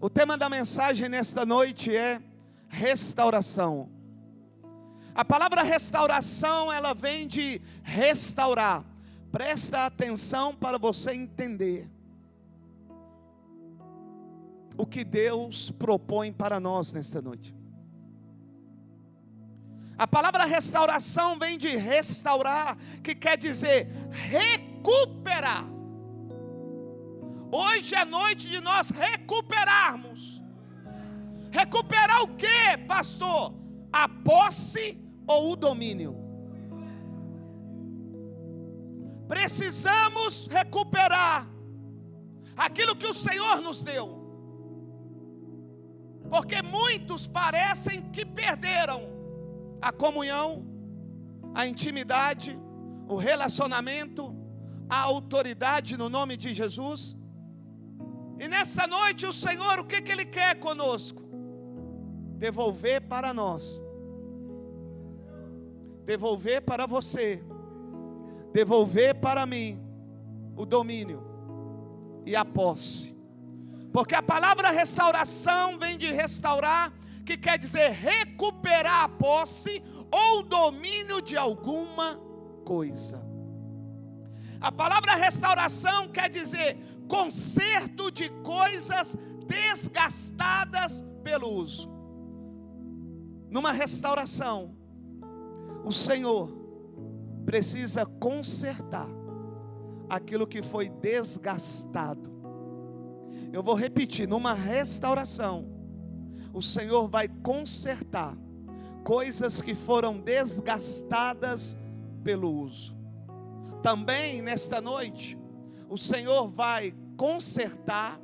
O tema da mensagem nesta noite é restauração. A palavra restauração, ela vem de restaurar. Presta atenção para você entender o que Deus propõe para nós nesta noite. A palavra restauração vem de restaurar, que quer dizer recuperar. Hoje é noite de nós recuperarmos. Recuperar o que, pastor? A posse ou o domínio? Precisamos recuperar aquilo que o Senhor nos deu. Porque muitos parecem que perderam a comunhão, a intimidade, o relacionamento, a autoridade no nome de Jesus. E nesta noite o Senhor, o que Ele quer conosco? Devolver para nós, devolver para você, devolver para mim o domínio e a posse. Porque a palavra restauração vem de restaurar, que quer dizer recuperar a posse ou domínio de alguma coisa. A palavra restauração quer dizer conserto de coisas desgastadas pelo uso. Numa restauração, o Senhor precisa consertar aquilo que foi desgastado. Eu vou repetir, numa restauração, o Senhor vai consertar coisas que foram desgastadas pelo uso. Também nesta noite, o Senhor vai consertar,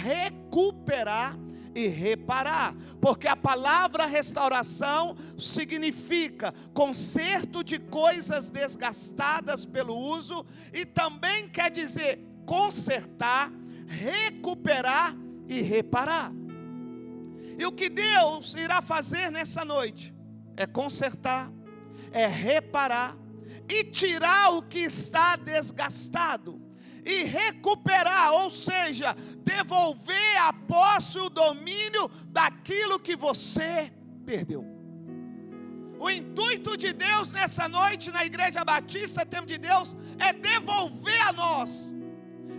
recuperar e reparar, porque a palavra restauração significa conserto de coisas desgastadas pelo uso, e também quer dizer consertar, recuperar e reparar. E o que Deus irá fazer nessa noite é consertar, é reparar e tirar o que está desgastado e recuperar, ou seja, devolver a posse e o domínio daquilo que você perdeu. O intuito de Deus nessa noite na Igreja Batista Templo de Deus é devolver a nós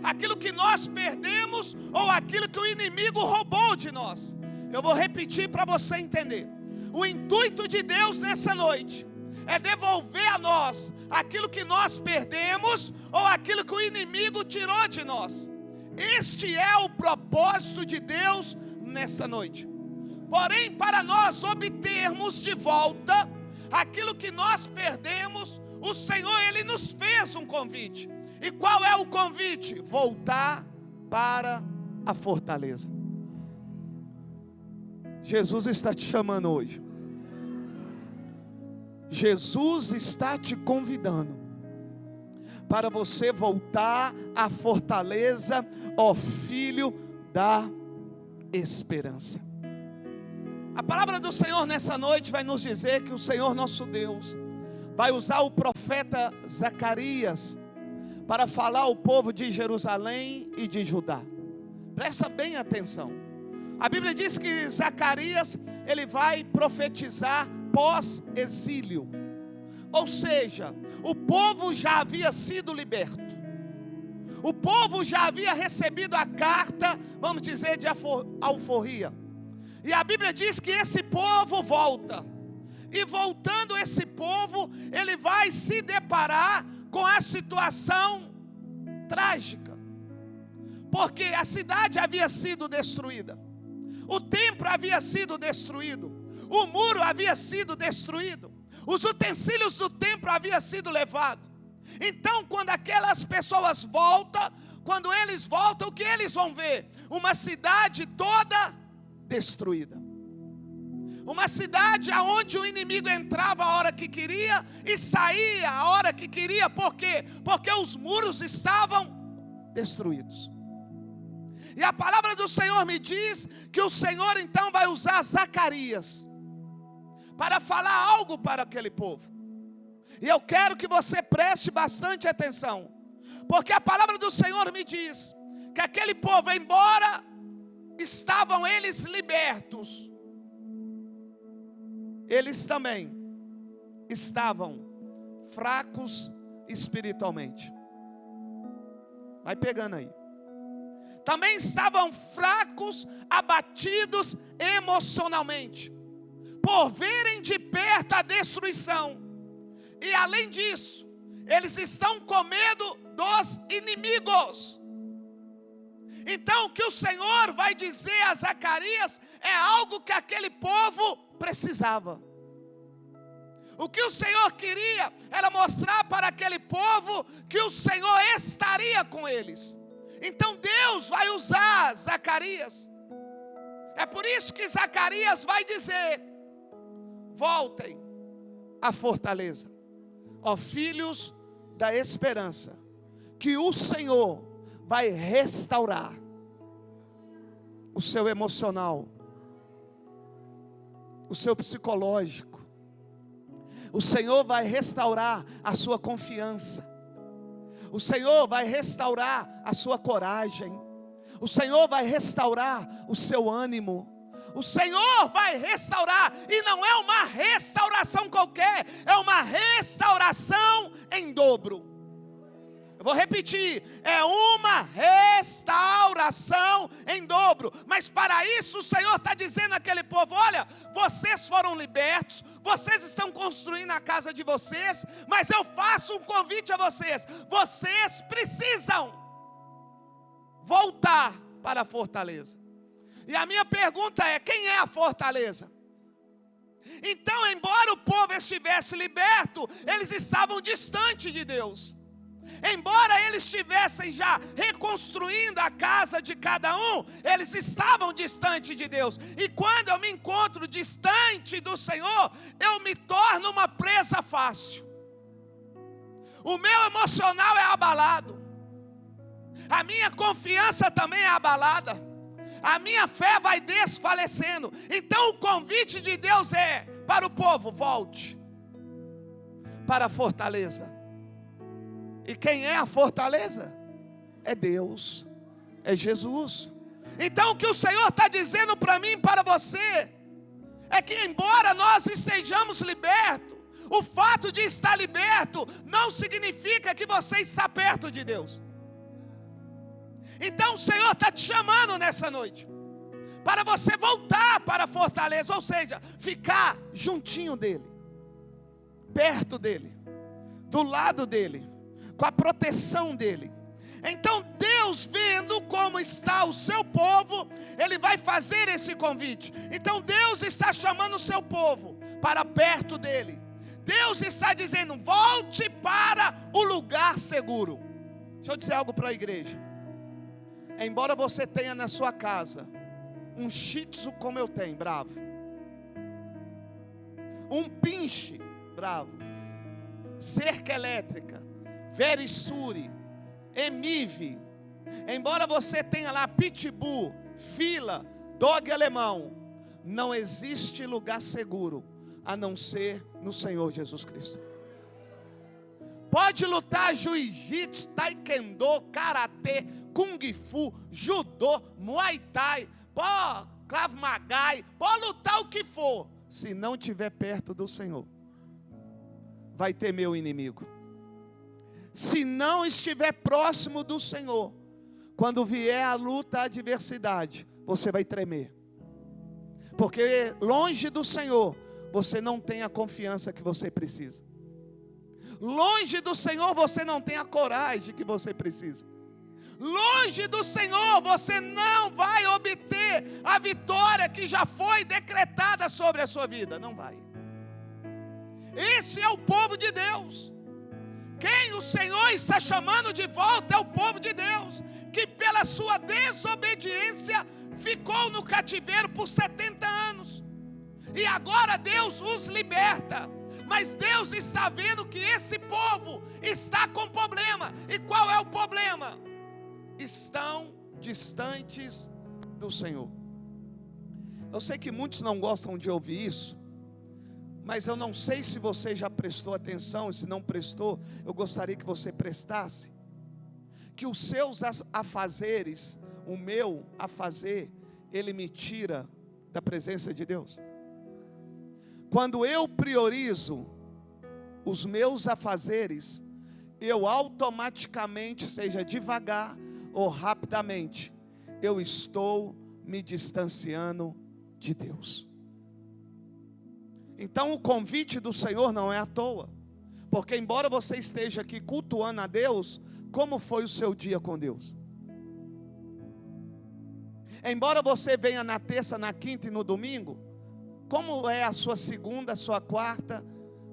aquilo que nós perdemos ou aquilo que o inimigo roubou de nós. Eu vou repetir para você entender. O intuito de Deus nessa noite é devolver a nós aquilo que nós perdemos ou aquilo que o inimigo tirou de nós. Este é o propósito de Deus nessa noite. Porém, para nós obtermos de volta aquilo que nós perdemos, o Senhor, Ele nos fez um convite. E qual é o convite? Voltar para a fortaleza. Jesus está te chamando hoje. Jesus está te convidando para você voltar à fortaleza, ó filho da esperança. A palavra do Senhor nessa noite vai nos dizer que o Senhor nosso Deus vai usar o profeta Zacarias para falar ao povo de Jerusalém e de Judá. Presta bem atenção. A Bíblia diz que Zacarias, ele vai profetizar pós-exílio. Ou seja, o povo já havia sido liberto. O povo já havia recebido a carta, vamos dizer, de alforria. E a Bíblia diz que esse povo volta. E voltando esse povo, ele vai se deparar com a situação trágica. Porque a cidade havia sido destruída. O templo havia sido destruído. O muro havia sido destruído. Os utensílios do templo haviam sido levados. Então, quando aquelas pessoas voltam, quando eles voltam, o que eles vão ver? Uma cidade toda destruída. Uma cidade onde o inimigo entrava a hora que queria e saía a hora que queria. Por quê? Porque os muros estavam destruídos. E a palavra do Senhor me diz que o Senhor então vai usar Zacarias para falar algo para aquele povo. E eu quero que você preste bastante atenção, porque a palavra do Senhor me diz que aquele povo, embora estava estavam eles libertos, eles também estavam fracos espiritualmente. Vai pegando aí. Também estavam fracos, abatidos emocionalmente, por verem de perto a destruição. E além disso, eles estão com medo dos inimigos. Então o que o Senhor vai dizer a Zacarias é algo que aquele povo precisava. O que o Senhor queria era mostrar para aquele povo que o Senhor estaria com eles. Então Deus vai usar Zacarias. É por isso que Zacarias vai dizer: voltem à fortaleza, ó filhos da esperança, que o Senhor vai restaurar o seu emocional, o seu psicológico. O Senhor vai restaurar a sua confiança. O Senhor vai restaurar a sua coragem. O Senhor vai restaurar o seu ânimo. O Senhor vai restaurar, e não é uma restauração qualquer, é uma restauração em dobro. Eu vou repetir, é uma restauração em dobro. Mas para isso o Senhor está dizendo àquele povo: olha, vocês foram libertos, vocês estão construindo a casa de vocês, mas eu faço um convite a vocês: vocês precisam voltar para a fortaleza. E a minha pergunta é: quem é a fortaleza? Então, embora o povo estivesse liberto, eles estavam distantes de Deus. Embora eles estivessem já reconstruindo a casa de cada um, eles estavam distantes de Deus. E quando eu me encontro distante do Senhor, eu me torno uma presa fácil. O meu emocional é abalado, a minha confiança também é abalada, a minha fé vai desfalecendo. Então o convite de Deus é para o povo: volte para a fortaleza. E quem é a fortaleza? É Deus, é Jesus. Então o que o Senhor está dizendo para mim e para você é que, embora nós estejamos libertos, o fato de estar liberto não significa que você está perto de Deus. Então o Senhor está te chamando nessa noite para você voltar para a fortaleza, ou seja, ficar juntinho dEle, perto dEle, do lado dEle, com a proteção dEle. Então Deus, vendo como está o seu povo, Ele vai fazer esse convite. Então Deus está chamando o seu povo para perto dEle. Deus está dizendo: volte para o lugar seguro. Deixa eu dizer algo para a igreja. Embora você tenha na sua casa um Shih Tzu como eu tenho, bravo, um pinche, bravo, cerca elétrica, Verisure, Emive, embora você tenha lá Pitbull, Fila, Dog alemão, não existe lugar seguro a não ser no Senhor Jesus Cristo. Pode lutar jiu-jitsu, taekwondo, karatê, kung fu, judô, muay thai, krav maga, pode lutar o que for, se não estiver perto do Senhor, vai temer o inimigo. Se não estiver próximo do Senhor, quando vier a luta, a adversidade, você vai tremer. Porque longe do Senhor, você não tem a confiança que você precisa. Longe do Senhor, você não tem a coragem que você precisa. Longe do Senhor, você não vai obter a vitória que já foi decretada sobre a sua vida. Não vai. Esse é o povo de Deus. Quem o Senhor está chamando de volta é o povo de Deus, que pela sua desobediência ficou no cativeiro por 70 anos. E agora Deus os liberta. Mas Deus está vendo que esse povo está com problema. E qual é o problema? Estão distantes do Senhor. Eu sei que muitos não gostam de ouvir isso, mas eu não sei se você já prestou atenção. E se não prestou, eu gostaria que você prestasse. Que os seus afazeres, o meu afazer, ele me tira da presença de Deus. Quando eu priorizo os meus afazeres, eu automaticamente, seja devagar ou rapidamente, eu estou me distanciando de Deus. Então o convite do Senhor não é à toa, porque embora você esteja aqui cultuando a Deus, como foi o seu dia com Deus? Embora você venha na terça, na quinta e no domingo, como é a sua segunda, a sua quarta,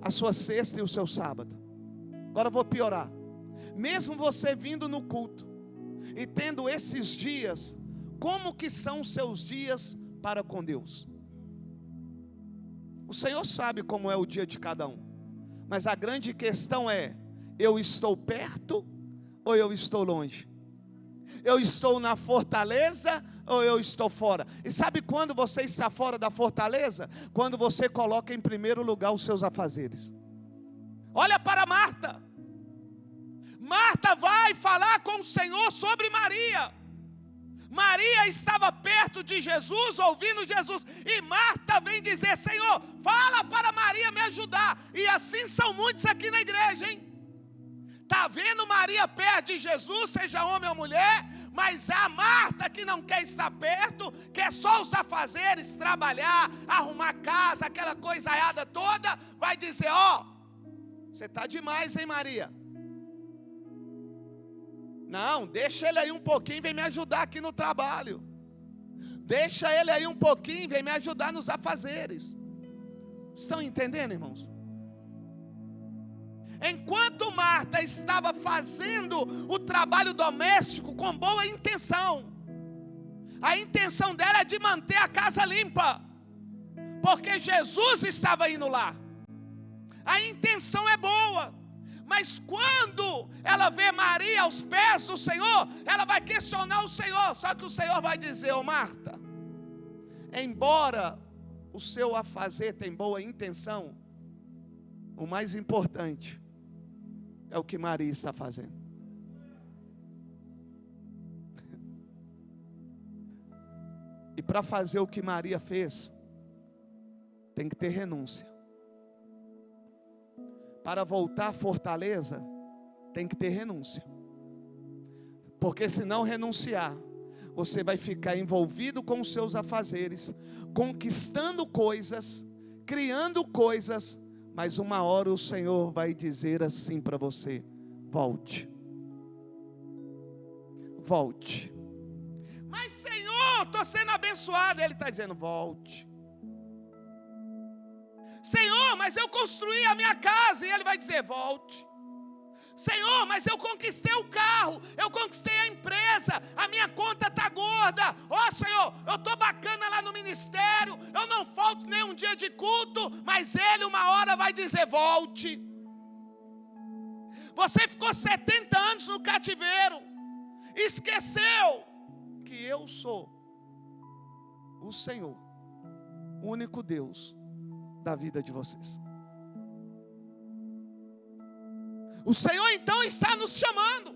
a sua sexta e o seu sábado? Agora eu vou piorar. Mesmo você vindo no culto e tendo esses dias, como que são os seus dias para com Deus? O Senhor sabe como é o dia de cada um, mas a grande questão é: eu estou perto ou eu estou longe? Eu estou na fortaleza ou eu estou fora? E sabe quando você está fora da fortaleza? Quando você coloca em primeiro lugar os seus afazeres. Olha para Marta. Marta vai falar com o Senhor sobre Maria. Maria estava perto de Jesus, ouvindo Jesus, e Marta vem dizer: Senhor, fala para Maria me ajudar. E assim são muitos aqui na igreja, hein? Está vendo Maria perto de Jesus, seja homem ou mulher, mas a Marta que não quer estar perto, quer só os afazeres, trabalhar, arrumar casa, aquela coisaiada toda, vai dizer: ó, você está demais, hein, Maria? Não, deixa ele aí um pouquinho, vem me ajudar aqui no trabalho. Deixa ele aí um pouquinho, vem me ajudar nos afazeres. Estão entendendo, irmãos? Enquanto Marta estava fazendo o trabalho doméstico com boa intenção, a intenção dela é de manter a casa limpa, porque Jesus estava indo lá. A intenção é boa. Mas quando ela vê Maria aos pés do Senhor, ela vai questionar o Senhor. Só que o Senhor vai dizer: ô Marta, embora o seu afazer tenha boa intenção, o mais importante é o que Maria está fazendo. E para fazer o que Maria fez, tem que ter renúncia. Para voltar à fortaleza, tem que ter renúncia. Porque se não renunciar, você vai ficar envolvido com os seus afazeres, conquistando coisas, criando coisas, mas uma hora o Senhor vai dizer assim para você: volte. Volte. Mas Senhor, estou sendo abençoado. Ele está dizendo: volte. Senhor, mas eu construí a minha casa. E Ele vai dizer: volte. Senhor, mas eu conquistei o carro, eu conquistei a empresa, a minha conta está gorda. Ó Senhor, eu estou bacana lá no ministério, eu não falto nenhum dia de culto. Mas Ele uma hora vai dizer: volte. Você ficou 70 anos no cativeiro, esqueceu que eu sou o Senhor, o único Deus da vida de vocês. O Senhor então está nos chamando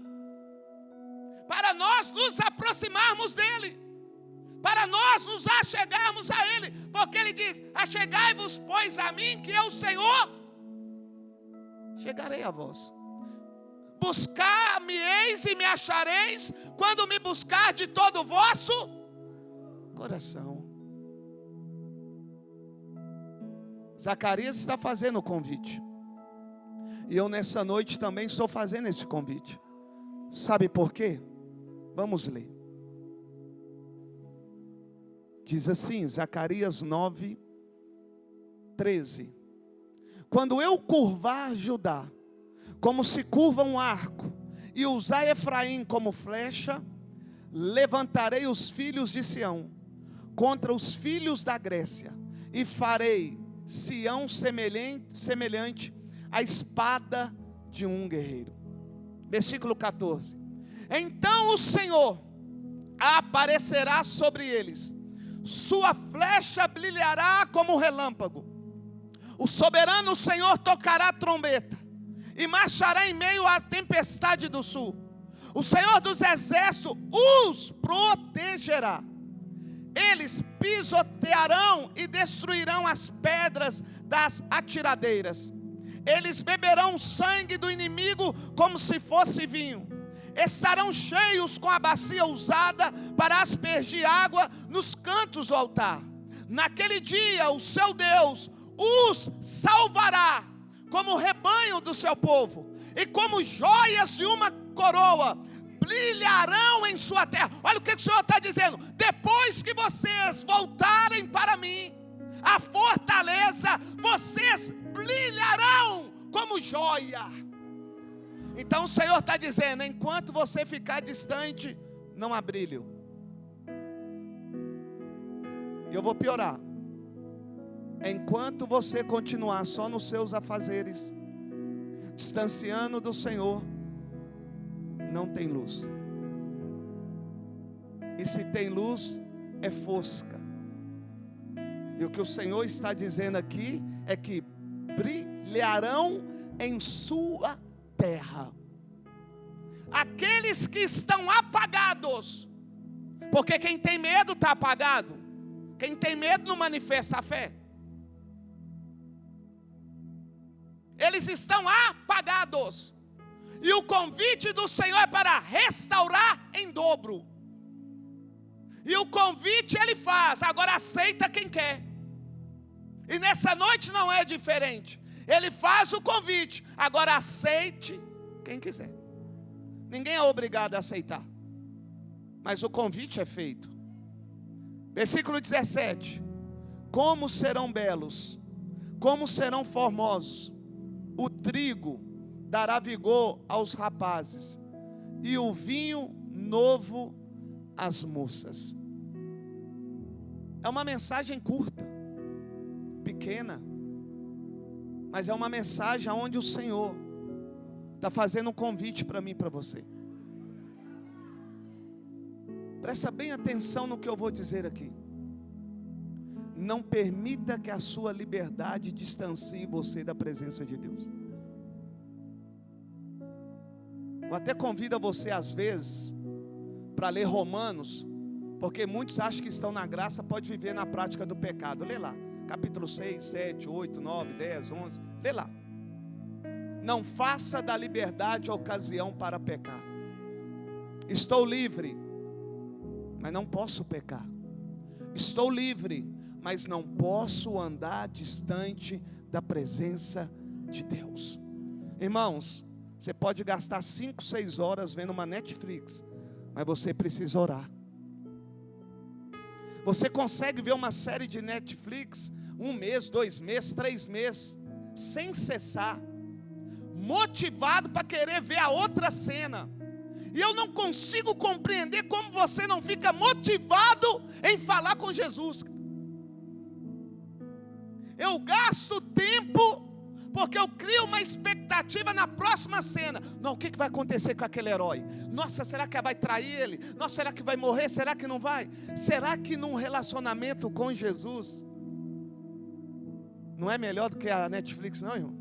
para nós nos aproximarmos dEle, para nós nos achegarmos a Ele, porque Ele diz: achegai-vos pois a mim, que eu, Senhor, chegarei a vós. Buscar-me-eis e me achareis, quando me buscar de todo o vosso coração. Zacarias está fazendo o convite, e eu nessa noite também estou fazendo esse convite. Sabe por quê? Vamos ler. Diz assim, Zacarias 9:13: quando eu curvar Judá, como se curva um arco, e usar Efraim como flecha, levantarei os filhos de Sião contra os filhos da Grécia, e farei Sião semelhante à espada de um guerreiro. Versículo 14: então o Senhor aparecerá sobre eles, sua flecha brilhará como um relâmpago. O soberano Senhor tocará a trombeta e marchará em meio à tempestade do sul. O Senhor dos exércitos os protegerá. eles pisotearão e destruirão as pedras das atiradeiras. Eles beberão o sangue do inimigo como se fosse vinho. Estarão cheios com a bacia usada para aspergir água nos cantos do altar. Naquele dia o seu Deus os salvará como o rebanho do seu povo, e como joias de uma coroa brilharão em sua terra. Olha o que o Senhor está dizendo: depois que vocês voltarem para mim, a fortaleza, vocês brilharão como joia. Então o Senhor está dizendo: enquanto você ficar distante, não há brilho. E eu vou piorar: enquanto você continuar só nos seus afazeres, distanciando do Senhor, não tem luz. E se tem luz, é fosca. E o que o Senhor está dizendo aqui é que brilharão em sua terra aqueles que estão apagados, porque quem tem medo está apagado. Quem tem medo não manifesta a fé. Eles estão apagados, e o convite do Senhor é para restaurar em dobro. E o convite Ele faz, agora aceita quem quer. E nessa noite não é diferente. Ele faz o convite, agora aceite quem quiser. Ninguém é obrigado a aceitar, mas o convite é feito. Versículo 17: como serão belos, como serão formosos, o trigo dará vigor aos rapazes, e o vinho novo às moças. É uma mensagem curta, pequena, mas é uma mensagem onde o Senhor está fazendo um convite para mim e para você. Presta bem atenção no que eu vou dizer aqui. Não permita que a sua liberdade distancie você da presença de Deus. Eu até convido você às vezes para ler Romanos, porque muitos acham que estão na graça, pode viver na prática do pecado. Lê lá, capítulo 6, 7, 8, 9, 10, 11, lê lá. Não faça da liberdade ocasião para pecar. Estou livre, mas não posso pecar. Estou livre, mas não posso andar distante da presença de Deus. Irmãos, você pode gastar 5, 6 horas vendo uma Netflix, mas você precisa orar. Você consegue ver uma série de Netflix 1 mês, 2 meses, 3 meses, sem cessar, motivado para querer ver a outra cena. E eu não consigo compreender como você não fica motivado em falar com Jesus. Eu gasto tempo porque eu crio uma expectativa na próxima cena. Não, o que vai acontecer com aquele herói? Nossa, será que vai trair ele? Nossa, será que vai morrer? Será que não vai? Será que num relacionamento com Jesus não é melhor do que a Netflix, não, irmão?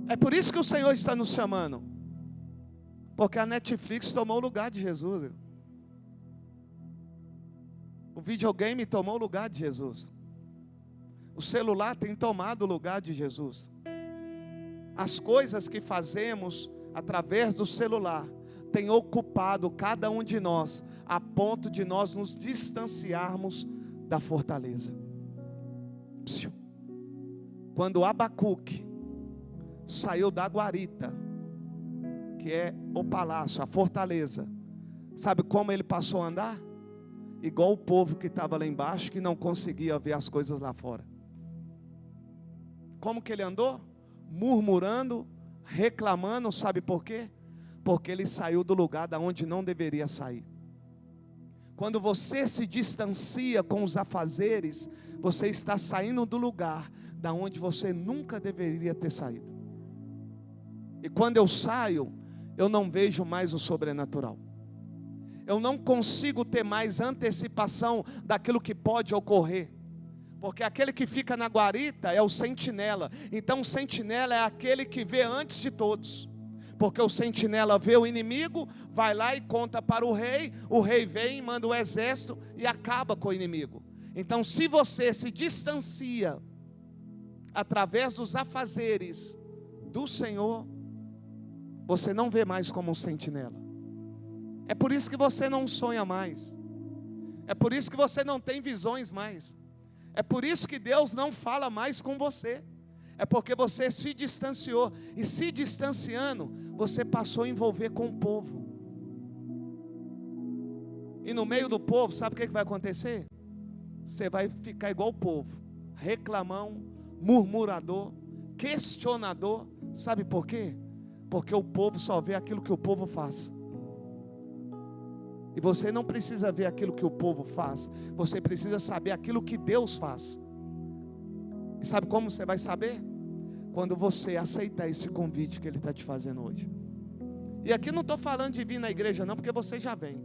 É por isso que o Senhor está nos chamando, porque a Netflix tomou o lugar de Jesus. O videogame tomou o lugar de Jesus. O celular tem tomado o lugar de Jesus. As coisas que fazemos através do celular têm ocupado cada um de nós, a ponto de nós nos distanciarmos da fortaleza. Quando Abacuque saiu da guarita, que é o palácio, a fortaleza, sabe como ele passou a andar? Igual o povo que estava lá embaixo, que não conseguia ver as coisas lá fora. Como que ele andou? Murmurando, reclamando, sabe por quê? Porque ele saiu do lugar da onde não deveria sair. Quando você se distancia com os afazeres, você está saindo do lugar da onde você nunca deveria ter saído. E quando eu saio, eu não vejo mais o sobrenatural. Eu não consigo ter mais antecipação daquilo que pode ocorrer. Porque aquele que fica na guarita é o sentinela. Então o sentinela é aquele que vê antes de todos. Porque o sentinela vê o inimigo, vai lá e conta para o rei vem, manda o exército e acaba com o inimigo. Então, se você se distancia através dos afazeres do Senhor, você não vê mais como um sentinela. É por isso que você não sonha mais. É por isso que você não tem visões mais. É por isso que Deus não fala mais com você. É porque você se distanciou. E se distanciando, você passou a envolver com o povo. E no meio do povo, sabe o que vai acontecer? Você vai ficar igual o povo, reclamão, murmurador, questionador. Sabe por quê? Porque o povo só vê aquilo que o povo faz. E você não precisa ver aquilo que o povo faz. Você precisa saber aquilo que Deus faz. E sabe como você vai saber? Quando você aceitar esse convite que Ele está te fazendo hoje. E aqui não estou falando de vir na igreja não, porque você já vem.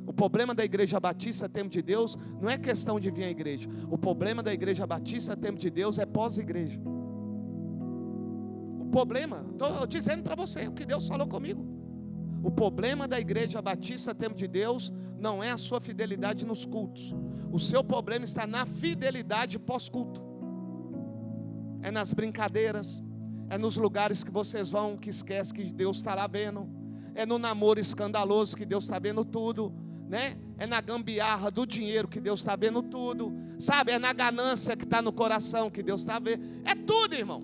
O problema da Igreja Batista Tempo de Deus não é questão de vir à igreja. O problema da Igreja Batista Tempo de Deus é pós-igreja. O problema, estou dizendo para você o que Deus falou comigo. O problema da Igreja Batista Tempo de Deus não é a sua fidelidade nos cultos. O seu problema está na fidelidade pós-culto. É nas brincadeiras, é nos lugares que vocês vão que esquece que Deus está lá vendo. É no namoro escandaloso que Deus está vendo tudo, né? É na gambiarra do dinheiro que Deus está vendo tudo, sabe? É na ganância que está no coração que Deus está vendo. É tudo, irmão.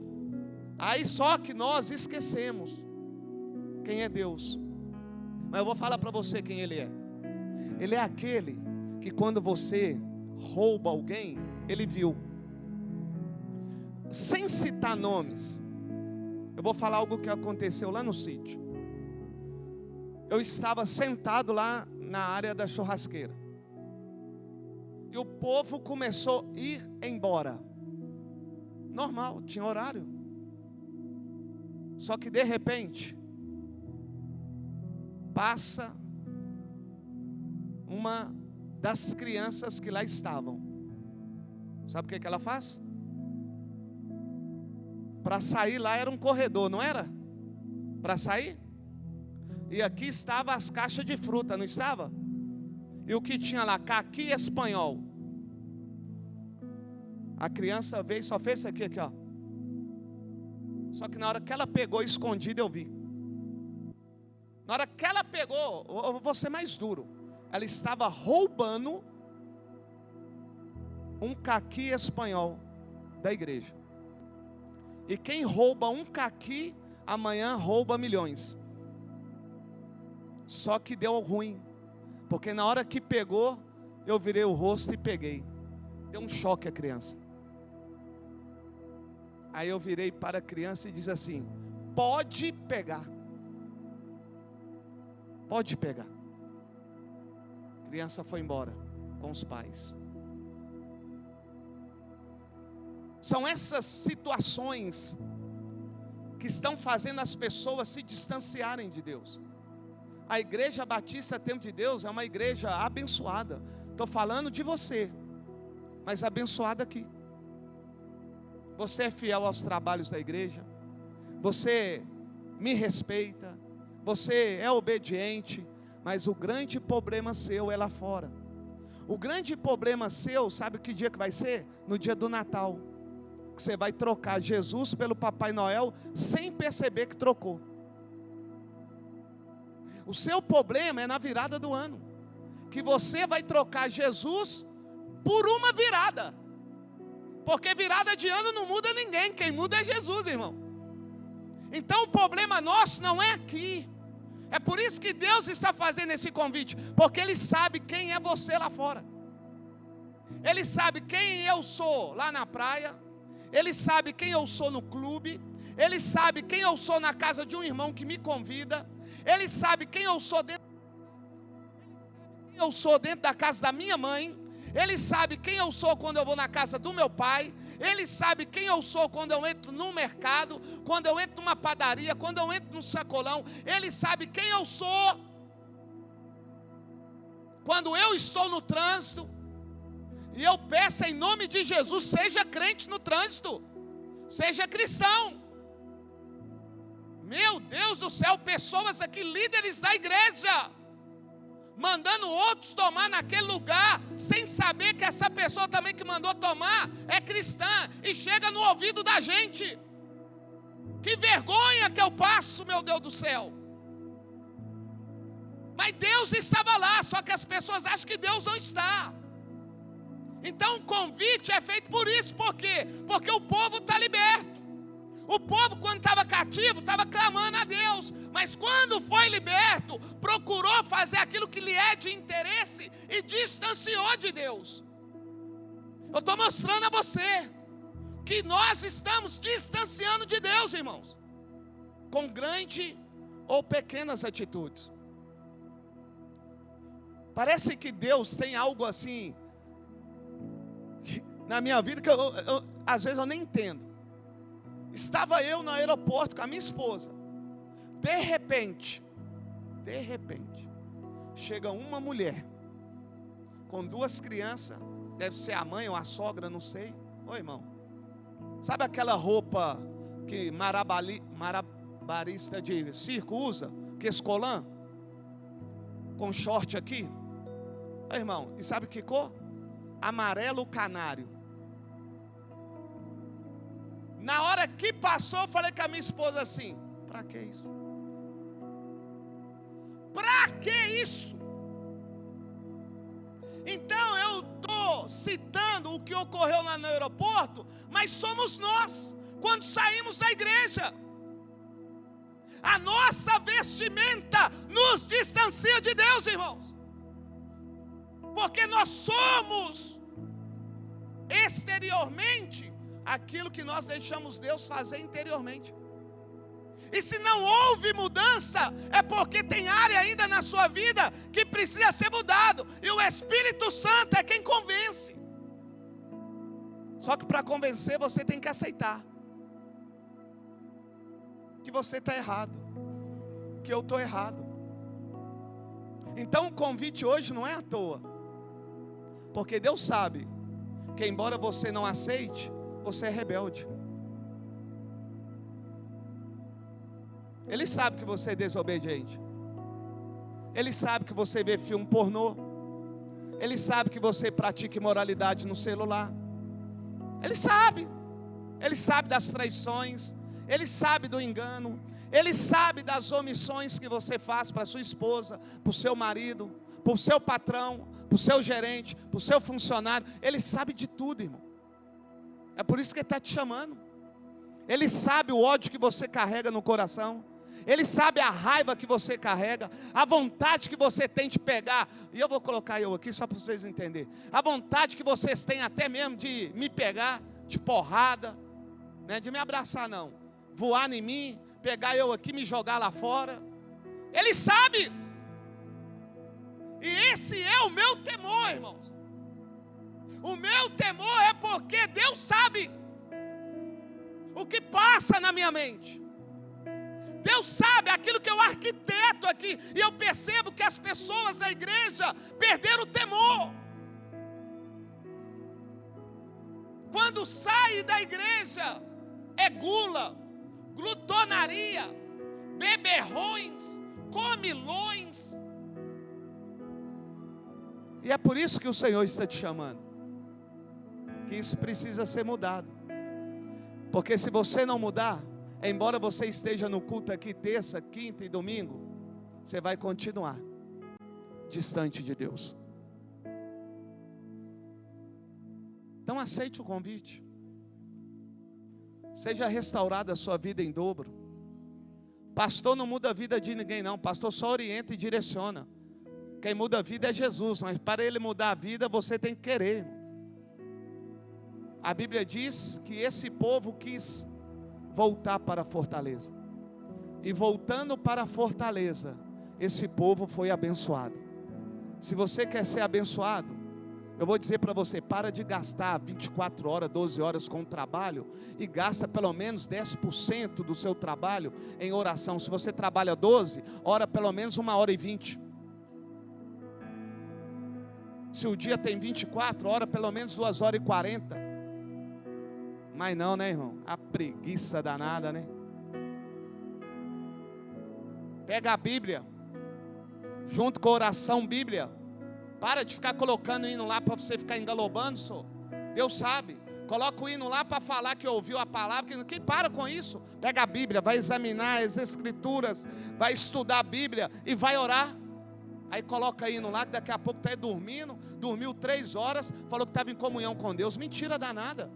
Aí só que nós esquecemos quem é Deus. Mas eu vou falar para você quem Ele é. Ele é aquele que quando você rouba alguém, Ele viu. Sem citar nomes, eu vou falar algo que aconteceu lá no sítio. Eu estava sentado lá na área da churrasqueira. E o povo começou a ir embora. Normal, tinha horário. Só que de repente passa uma das crianças que lá estavam. Sabe o que ela faz? Para sair lá era um corredor, não era? Para sair? E aqui estavam as caixas de fruta, não estava? E o que tinha lá? Caqui espanhol. A criança veio e só fez isso aqui, ó. Só que na hora que ela pegou escondida, eu vi. Na hora que ela pegou, eu vou ser mais duro. Ela estava roubando um caqui espanhol da igreja. E quem rouba um caqui, amanhã rouba milhões. Só que deu ruim. Porque na hora que pegou, eu virei o rosto e peguei. Deu um choque a criança. Aí eu virei para a criança e disse assim: pode pegar. Pode pegar. A criança foi embora com os pais. São essas situações que estão fazendo as pessoas se distanciarem de Deus. A Igreja Batista Tempo de Deus é uma igreja abençoada. Estou falando de você, mas abençoada aqui. Você é fiel aos trabalhos da igreja. Você me respeita. Você é obediente. Mas o grande problema seu é lá fora. O grande problema seu, sabe que dia que vai ser? No dia do Natal. Você vai trocar Jesus pelo Papai Noel sem perceber que trocou. O seu problema é na virada do ano, que você vai trocar Jesus por uma virada. Porque virada de ano não muda ninguém, quem muda é Jesus, irmão. Então o problema nosso não é aqui. É por isso que Deus está fazendo esse convite, porque Ele sabe quem é você lá fora. Ele sabe quem eu sou lá na praia. Ele sabe quem eu sou no clube. Ele sabe quem eu sou na casa de um irmão que me convida. Ele sabe quem eu sou dentro da casa da minha mãe. Ele sabe quem eu sou quando eu vou na casa do meu pai. Ele sabe quem eu sou quando eu entro no mercado, quando eu entro numa padaria, quando eu entro num sacolão. Ele sabe quem eu sou quando eu estou no trânsito. E eu peço em nome de Jesus, seja crente no trânsito, seja cristão. Meu Deus do céu, pessoas aqui, líderes da igreja, mandando outros tomar naquele lugar, sem saber que essa pessoa também que mandou tomar é cristã, e chega no ouvido da gente. Que vergonha que eu passo, meu Deus do céu. Mas Deus estava lá, só que as pessoas acham que Deus não está. Então o convite é feito por isso. Por quê? Porque o povo está liberto. O povo, quando estava cativo, estava clamando a Deus. Mas quando foi liberto, procurou fazer aquilo que lhe é de interesse e distanciou de Deus. Eu estou mostrando a você que nós estamos distanciando de Deus, irmãos, com grandes ou pequenas atitudes. Parece que Deus tem algo assim na minha vida que às vezes eu nem entendo. Estava eu no aeroporto com a minha esposa. De repente, chega uma mulher com 2 crianças, deve ser a mãe ou a sogra, não sei. Ô irmão, sabe aquela roupa que marabarista de circo usa? Que escolã? Com short aqui. Ô irmão, e sabe que cor? Amarelo canário. Na hora que passou, eu falei com a minha esposa assim: pra que isso? Pra que isso? Então eu estou citando o que ocorreu lá no aeroporto, mas somos nós, quando saímos da igreja. A nossa vestimenta nos distancia de Deus, irmãos. Porque nós somos exteriormente aquilo que nós deixamos Deus fazer interiormente. E se não houve mudança, é porque tem área ainda na sua vida que precisa ser mudado. E o Espírito Santo é quem convence. Só que para convencer você tem que aceitar que você está errado, que eu estou errado. Então o convite hoje não é à toa, porque Deus sabe que embora você não aceite, você é rebelde. Ele sabe que você é desobediente. Ele sabe que você vê filme pornô. Ele sabe que você pratica imoralidade no celular. Ele sabe. Ele sabe das traições. Ele sabe do engano. Ele sabe das omissões que você faz para sua esposa, para o seu marido, para o seu patrão, para o seu gerente, para o seu funcionário. Ele sabe de tudo, irmão. É por isso que Ele está te chamando. Ele sabe o ódio que você carrega no coração. Ele sabe a raiva que você carrega, a vontade que você tem de pegar. E eu vou colocar eu aqui só para vocês entenderem. A vontade que vocês têm até mesmo de me pegar, de porrada, né, de me abraçar não. Voar em mim, pegar eu aqui, me jogar lá fora. Ele sabe. E esse é o meu temor, irmãos. O meu temor é porque Deus sabe o que passa na minha mente. Deus sabe aquilo que eu arquiteto aqui. E eu percebo que as pessoas da igreja perderam o temor. Quando sai da igreja, é gula, glutonaria, beberrões, comilões. E é por isso que o Senhor está te chamando. Que isso precisa ser mudado. Porque se você não mudar, embora você esteja no culto aqui terça, quinta e domingo, você vai continuar distante de Deus. Então aceite o convite. Seja restaurada a sua vida em dobro. Pastor não muda a vida de ninguém não. Pastor só orienta e direciona. Quem muda a vida é Jesus. Mas para Ele mudar a vida, você tem que querer. A Bíblia diz que esse povo quis voltar para a fortaleza. E voltando para a fortaleza, esse povo foi abençoado. Se você quer ser abençoado, eu vou dizer para você, para de gastar 24 horas, 12 horas com o trabalho e gasta pelo menos 10% do seu trabalho em oração. Se você trabalha 12, ora pelo menos 1h20. Se o dia tem 24, ora pelo menos 2h40. Mas não, né, irmão? A preguiça danada, né? Pega a Bíblia, junto com a oração Bíblia. Para de ficar colocando hino lá para você ficar engalobando, só. Deus sabe. Coloca o hino lá para falar que ouviu a palavra. Quem para com isso? Pega a Bíblia, vai examinar as Escrituras, vai estudar a Bíblia e vai orar. Aí coloca hino lá, que daqui a pouco está dormindo. Dormiu 3 horas, falou que estava em comunhão com Deus. Mentira danada.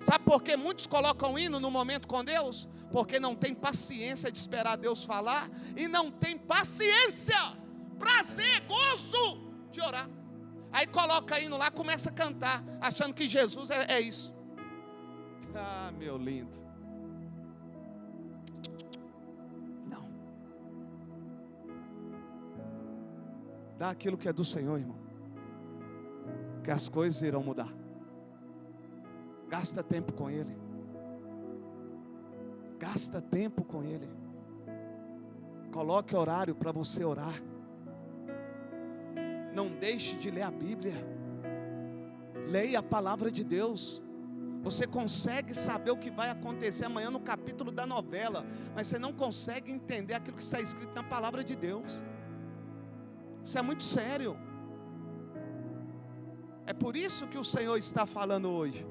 Sabe por que muitos colocam hino no momento com Deus? Porque não tem paciência de esperar Deus falar. E não tem paciência, prazer, gozo de orar. Aí coloca hino lá, começa a cantar, achando que Jesus é isso. Ah, meu lindo. Não. Dá aquilo que é do Senhor, irmão, que as coisas irão mudar. Gasta tempo com Ele. Gasta tempo com Ele. Coloque horário para você orar. Não deixe de ler a Bíblia. Leia a palavra de Deus. Você consegue saber o que vai acontecer amanhã no capítulo da novela, mas você não consegue entender aquilo que está escrito na palavra de Deus. Isso é muito sério. É por isso que o Senhor está falando hoje.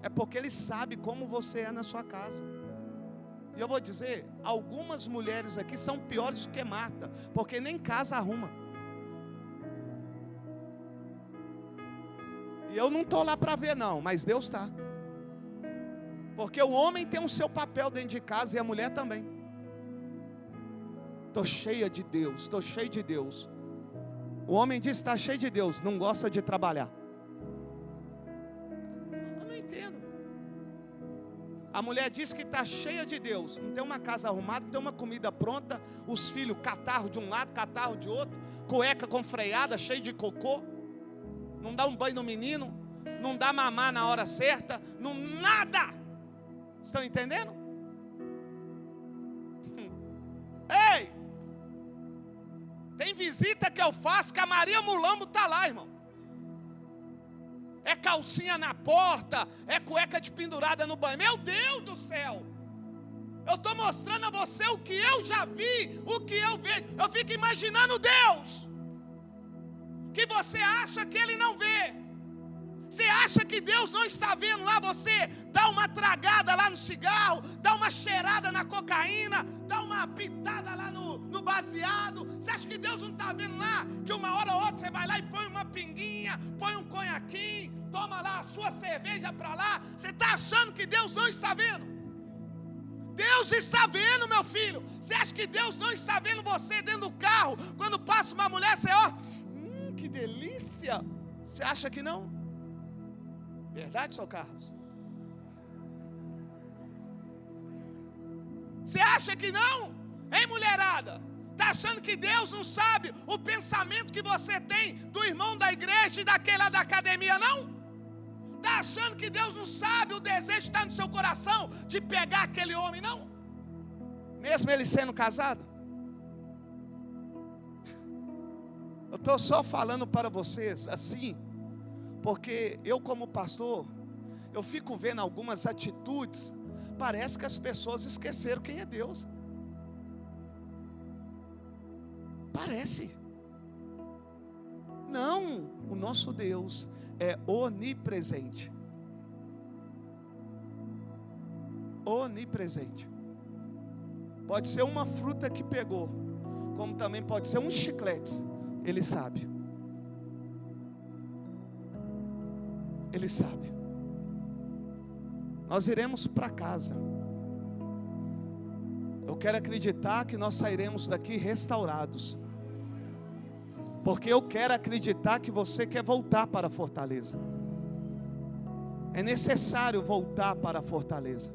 É porque Ele sabe como você é na sua casa. E eu vou dizer, algumas mulheres aqui são piores do que Marta, porque nem casa arruma. E eu não estou lá para ver não, mas Deus está. Porque o homem tem o seu papel dentro de casa e a mulher também. Estou cheia de Deus, estou cheio de Deus. O homem diz que está cheio de Deus, não gosta de trabalhar. Eu não entendo. A mulher diz que está cheia de Deus, não tem uma casa arrumada, não tem uma comida pronta, os filhos, catarro de um lado, catarro de outro, cueca com freada, cheio de cocô. Não dá um banho no menino, não dá mamar na hora certa, não nada. Estão entendendo? Ei! Tem visita que eu faço que a Maria Mulambo está lá, irmão. É calcinha na porta, é cueca de pendurada no banho. Meu Deus do céu! Eu estou mostrando a você o que eu já vi, o que eu vejo. Eu fico imaginando Deus, que você acha que Ele não vê. Você acha que Deus não está vendo lá você? Dá uma tragada lá no cigarro, dá uma cheirada na cocaína, dá uma pitada lá no baseado. Você acha que Deus não está vendo lá? Que uma hora ou outra você vai lá e põe uma pinguinha, põe um conhaquinho, toma lá a sua cerveja para lá. Você está achando que Deus não está vendo? Deus está vendo, meu filho. Você acha que Deus não está vendo você dentro do carro? Quando passa uma mulher, você ó, que delícia. Você acha que não? Verdade, seu Carlos? Você acha que não? Hein, mulherada? Está achando que Deus não sabe o pensamento que você tem do irmão da igreja e daquele lá da academia, não? Está achando que Deus não sabe o desejo que está no seu coração de pegar aquele homem, não? Mesmo ele sendo casado? Eu estou só falando para vocês assim, porque eu como pastor, eu fico vendo algumas atitudes, parece que as pessoas esqueceram quem é Deus. Parece. Não, o nosso Deus é onipresente. Onipresente. Pode ser uma fruta que pegou, como também pode ser um chiclete. Ele sabe. Ele sabe. Nós iremos para casa. Eu quero acreditar que nós sairemos daqui restaurados. Porque eu quero acreditar que você quer voltar para a fortaleza. É necessário voltar para a fortaleza.